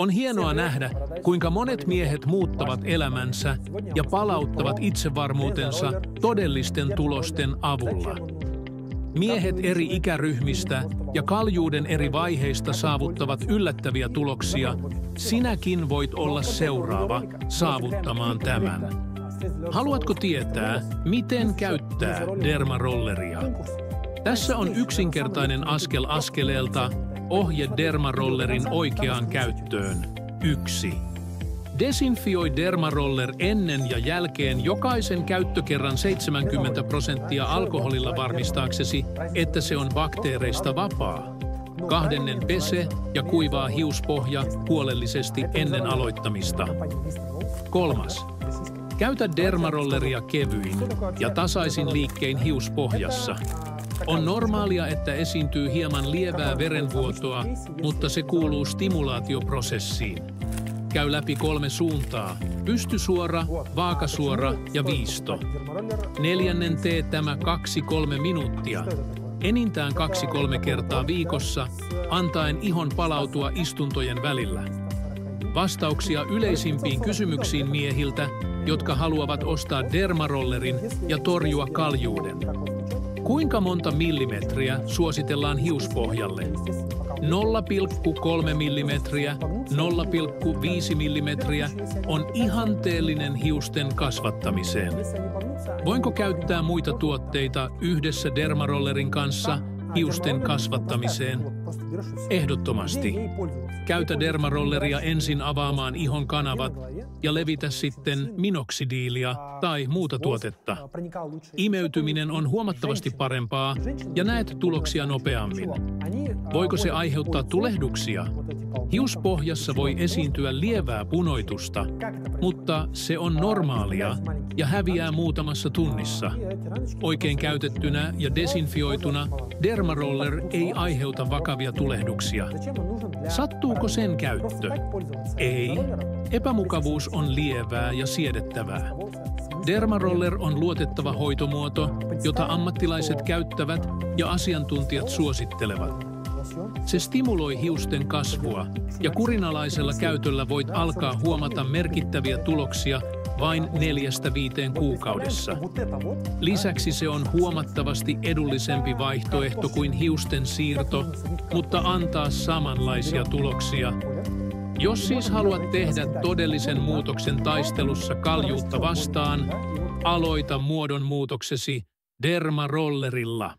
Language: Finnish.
On hienoa nähdä, kuinka monet miehet muuttavat elämänsä ja palauttavat itsevarmuutensa todellisten tulosten avulla. Miehet eri ikäryhmistä ja kaljuuden eri vaiheista saavuttavat yllättäviä tuloksia. Sinäkin voit olla seuraava saavuttamaan tämän. Haluatko tietää, miten käyttää dermarolleria? Tässä on yksinkertainen askel askeleelta ohje dermarollerin oikeaan käyttöön. 1. Desinfioi dermaroller ennen ja jälkeen jokaisen käyttökerran 70% alkoholilla varmistaaksesi, että se on bakteereista vapaa. 2. Pese ja kuivaa hiuspohja huolellisesti ennen aloittamista. 3. Käytä dermarolleria kevyin ja tasaisin liikkein hiuspohjassa. On normaalia, että esiintyy hieman lievää verenvuotoa, mutta se kuuluu stimulaatioprosessiin. Käy läpi 3 suuntaa: pystysuora, vaakasuora ja viisto. 4. tee tämä 2-3 minuuttia. Enintään 2-3 kertaa viikossa, antaen ihon palautua istuntojen välillä. Vastauksia yleisimpiin kysymyksiin miehiltä, jotka haluavat ostaa dermarollerin ja torjua kaljuuden. Kuinka monta millimetriä suositellaan hiuspohjalle? 0,3 millimetriä, 0,5 millimetriä on ihanteellinen hiusten kasvattamiseen. Voinko käyttää muita tuotteita yhdessä dermarollerin kanssa hiusten kasvattamiseen? Ehdottomasti. Käytä dermarolleria ensin avaamaan ihon kanavat ja levitä sitten minoksidiilia tai muuta tuotetta. Imeytyminen on huomattavasti parempaa ja näet tuloksia nopeammin. Voiko se aiheuttaa tulehduksia? Hiuspohjassa voi esiintyä lievää punoitusta, mutta se on normaalia ja häviää muutamassa tunnissa. Oikein käytettynä ja desinfioituna dermaroller ei aiheuta vakavia tulehduksia. Sattuuko sen käyttö? Ei. Epämukavuus on lievää ja siedettävää. Dermaroller on luotettava hoitomuoto, jota ammattilaiset käyttävät ja asiantuntijat suosittelevat. Se stimuloi hiusten kasvua ja kurinalaisella käytöllä voit alkaa huomata merkittäviä tuloksia vain 4-5 kuukaudessa. Lisäksi se on huomattavasti edullisempi vaihtoehto kuin hiusten siirto, mutta antaa samanlaisia tuloksia. Jos siis haluat tehdä todellisen muutoksen taistelussa kaljuutta vastaan, aloita muodonmuutoksesi dermarollerilla.